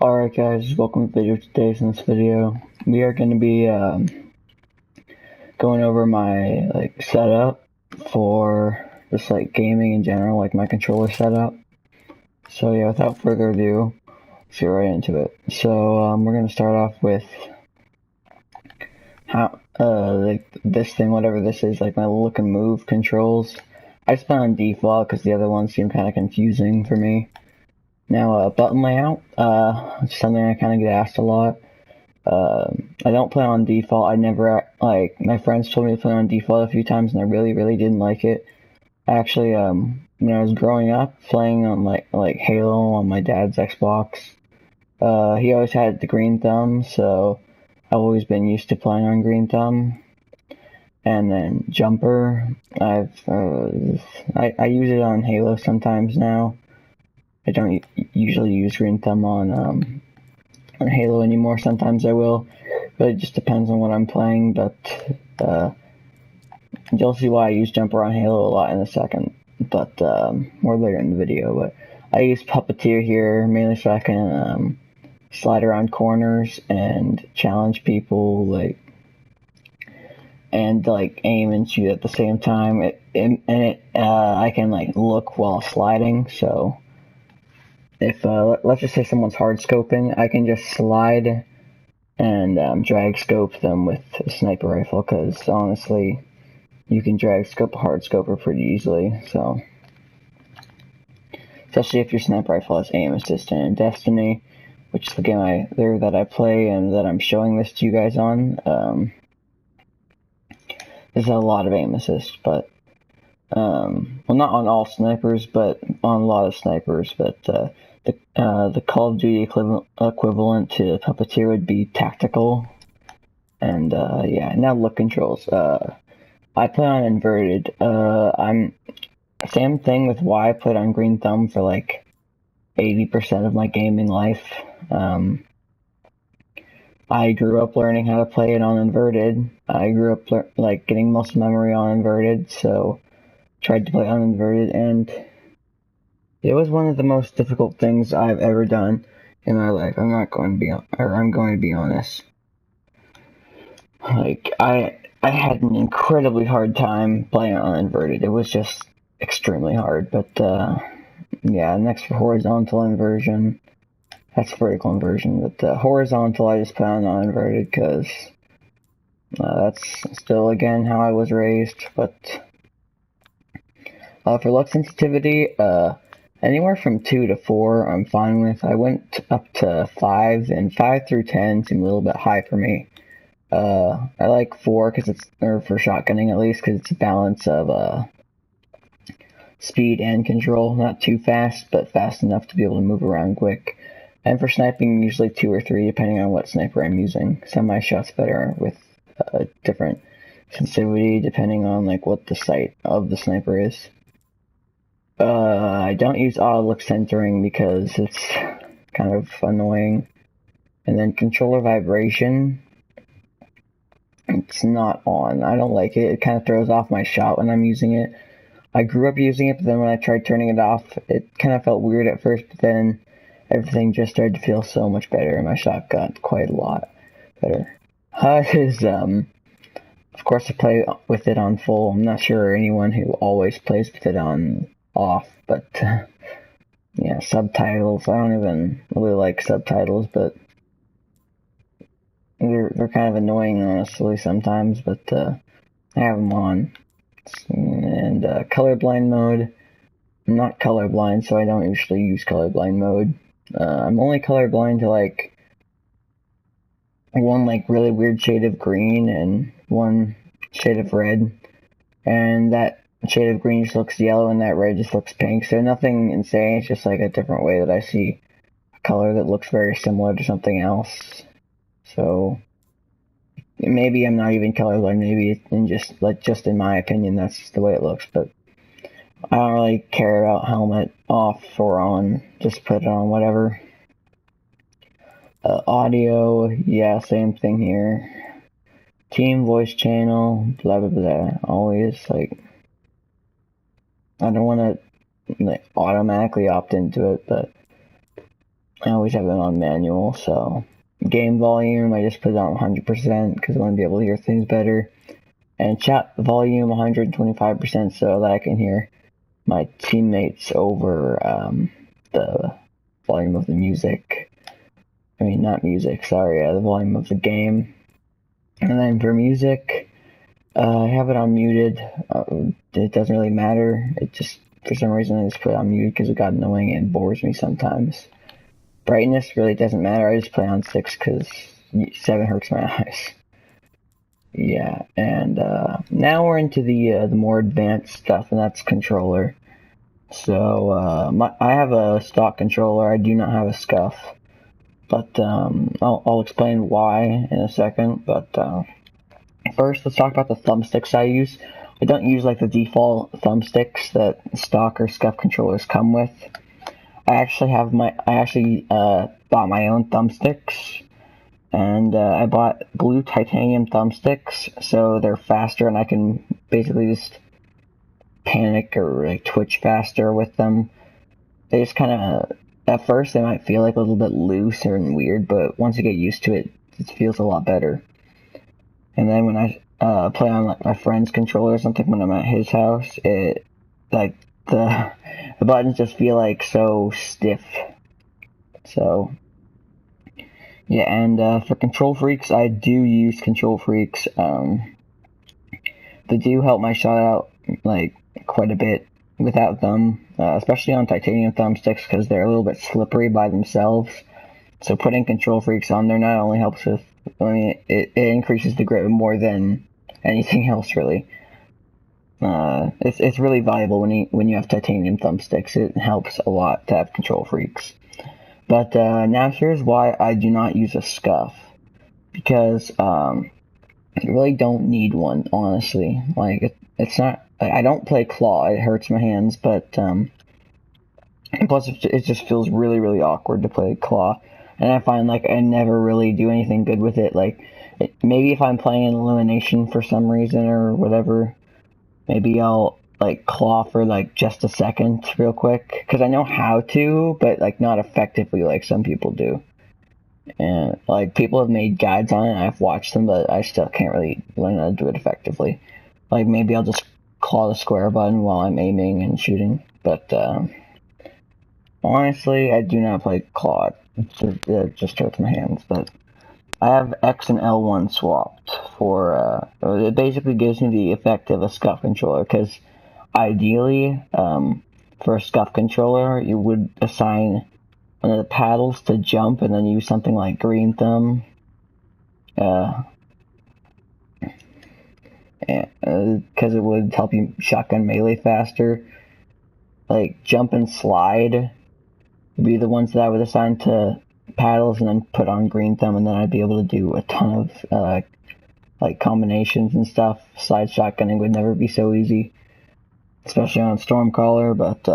Alright guys, welcome to the video today. In this video, we are going to be going over my setup for just gaming in general, like my controller setup. So yeah, without further ado, let's get right into it. So we're going to start off with how this thing, whatever this is, like my look and move controls. I just put on default because the other ones seem kind of confusing for me. Now, button layout, something I kind of get asked a lot. I don't play on default. I never, my friends told me to play on default a few times, and I really didn't like it. Actually, when I was growing up, playing on, like Halo on my dad's Xbox, he always had the green thumb, so I've always been used to playing on green thumb. And then jumper, I use it on Halo sometimes now. I don't usually use green thumb on Halo anymore. Sometimes I will, but it just depends on what I'm playing. But you'll see why I use jumper on Halo a lot in a second, but more later in the video. But I use puppeteer here mainly so I can slide around corners and challenge people, and aim and shoot at the same time. I can look while sliding, so. If, let's just say someone's hard scoping, I can just slide and drag scope them with a sniper rifle, because honestly, you can drag scope a hard scoper pretty easily, so. Especially if your sniper rifle has aim assist in Destiny, which is the game that I play and that I'm showing this to you guys on. There's a lot of aim assist, but, well, not on all snipers, but on a lot of snipers, but, the Call of Duty equivalent to Puppeteer would be tactical. And yeah, now look controls. I play on inverted. Same thing with why I put on green thumb for 80% of my gaming life. I grew up learning how to play it on inverted. I grew up getting muscle memory on inverted, so tried to play on inverted, and it was one of the most difficult things I've ever done in my life. I'm going to be honest. I had an incredibly hard time playing on inverted. It was just extremely hard. But yeah, next for horizontal inversion. That's vertical inversion. But horizontal, I just put on inverted because that's still again how I was raised. But for look sensitivity, anywhere from 2 to 4, I'm fine with. I went up to 5, and 5 through 10 seem a little bit high for me. I like 4 or for shotgunning at least, because it's a balance of speed and control. Not too fast, but fast enough to be able to move around quick. And for sniping, usually 2 or 3, depending on what sniper I'm using. Some of my shots better with different sensitivity, depending on what the sight of the sniper is. I don't use auto look centering because it's kind of annoying. And then controller vibration, it's not on. I don't like it. It kind of throws off my shot when I'm using it. I grew up using it, but then when I tried turning it off, it kind of felt weird at first, but then everything just started to feel so much better, and my shot got quite a lot better. HUD is, of course, I play with it on full. I'm not sure anyone who always plays with it on off, but yeah, subtitles, I don't even really like subtitles, but they're kind of annoying honestly sometimes, but I have them on. And colorblind mode, I'm not colorblind, so I don't usually use colorblind mode. I'm only colorblind to one really weird shade of green and one shade of red, and that shade of green just looks yellow and that red just looks pink, so nothing insane. It's just a different way that I see a color that looks very similar to something else. So maybe I'm not even colorblind, maybe just in my opinion that's just the way it looks, but I don't really care about helmet off or on, just put it on whatever. Audio, yeah, same thing here. Team voice channel, blah blah blah, always I don't want to automatically opt into it, but I always have it on manual, so game volume, I just put it on 100% because I want to be able to hear things better. And chat volume 125% so that I can hear my teammates over the volume of the music. I mean, not music, sorry, the volume of the game. And then for music, I have it on muted. It doesn't really matter. It just, for some reason, I just put it on mute because it got annoying and bores me sometimes. Brightness really doesn't matter. I just play on 6 because 7 hurts my eyes. Yeah, and now we're into the more advanced stuff, and that's controller. So I have a stock controller. I do not have a SCUF, but I'll explain why in a second. But first, let's talk about the thumbsticks I use. I don't use like the default thumbsticks that stock or SCUF controllers come with. I actually bought my own thumbsticks, and I bought blue titanium thumbsticks, so they're faster, and I can basically just panic or like twitch faster with them. They just kind of, at first they might feel like a little bit loose and weird, but once you get used to it, it feels a lot better. And then when I play on like my friend's controller or something when I'm at his house, it like the buttons just feel like so stiff. So yeah, and for Control Freaks, I do use Control Freaks. They do help my shot out like quite a bit without them, especially on titanium thumbsticks because they're a little bit slippery by themselves. So putting Control Freaks on there not only helps with, I mean, it increases the grip more than anything else really. It's really valuable when you have titanium thumbsticks. It helps a lot to have Control Freaks. But now here's why I do not use a SCUF, because I really don't need one, honestly. Like it's not. I don't play claw; it hurts my hands. But plus, it just feels really, really awkward to play claw, and I find like I never really do anything good with it. Like maybe if I'm playing an elimination for some reason or whatever, maybe I'll like claw for like just a second real quick because I know how to, but like not effectively like some people do. And like people have made guides on it, and I've watched them, but I still can't really learn how to do it effectively. Like maybe I'll just claw the square button while I'm aiming and shooting, but honestly, I do not play claw. It just hurts my hands. But I have X and L1 swapped for. It basically gives me the effect of a SCUF controller because ideally, for a SCUF controller, you would assign one of the paddles to jump and then use something like green thumb. Because it would help you shotgun melee faster. Like jump and slide would be the ones that I would assign to paddles and then put on green thumb, and then I'd be able to do a ton of like combinations and stuff. Slide shotgunning would never be so easy, especially on Stormcaller, but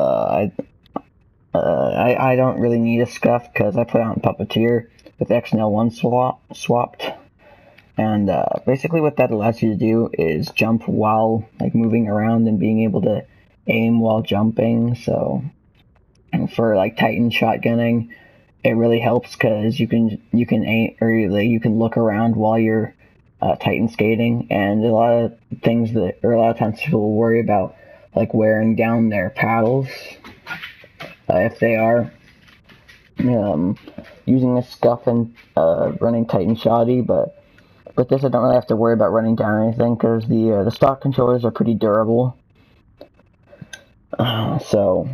I don't really need a SCUF because I put it on Puppeteer with X and L1 swapped. And basically what that allows you to do is jump while like moving around and being able to aim while jumping. So for like Titan shotgunning, it really helps because you can aim, or you can look around while you're Titan skating, and a lot of times people will worry about like wearing down their paddles if they are using a SCUF and running Titan shoddy, but with this I don't really have to worry about running down anything because the stock controllers are pretty durable. So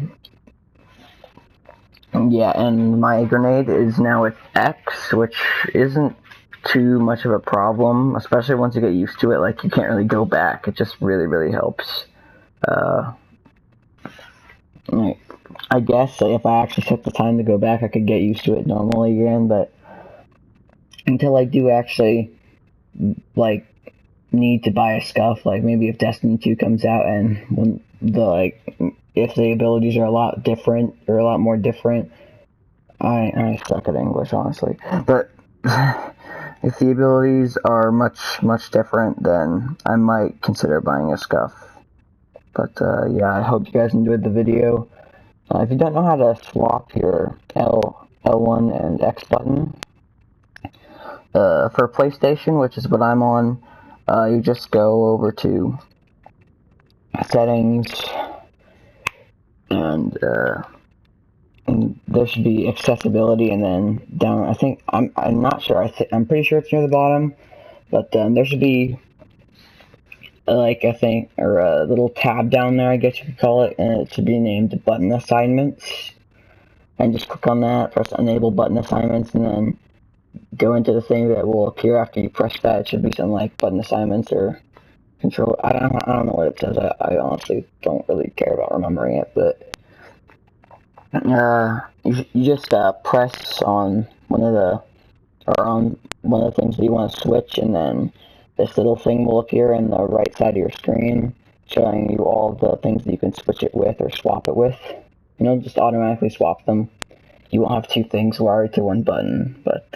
yeah, and my grenade is now with X, which isn't too much of a problem, especially once you get used to it. Like you can't really go back. It just really, really helps. I guess if I actually took the time to go back, I could get used to it normally again, but until I do actually like need to buy a SCUF, like maybe if Destiny 2 comes out and when if the abilities are a lot different or a lot more different, I suck at English, honestly, but if the abilities are much different, then I might consider buying a SCUF. But yeah, I hope you guys enjoyed the video. If you don't know how to swap your L1 and X button. For PlayStation, which is what I'm on, you just go over to settings, and there should be accessibility, and then down, I think, I'm not sure, I'm pretty sure it's near the bottom, but there should be, like, I think, or a little tab down there, I guess you could call it, and it should be named Button Assignments, and just click on that, press Enable Button Assignments, and then go into the thing that will appear after you press that. It should be something like Button Assignments or Control. I don't know what it says. I honestly don't really care about remembering it, but you just press on one of the things that you want to switch, and then this little thing will appear in the right side of your screen, showing you all the things that you can switch it with or swap it with. And it'll just automatically swap them. You won't have two things wired to one button, but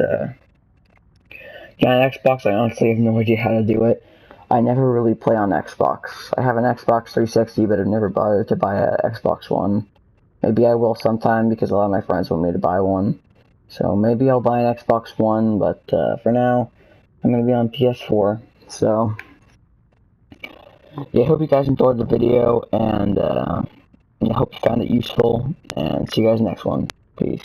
yeah, on Xbox, I honestly have no idea how to do it. I never really play on Xbox. I have an Xbox 360, but I've never bothered to buy an Xbox One. Maybe I will sometime, because a lot of my friends want me to buy one. So maybe I'll buy an Xbox One, but for now, I'm going to be on PS4. So, yeah, I hope you guys enjoyed the video, and I hope you found it useful, and see you guys next one. Peace.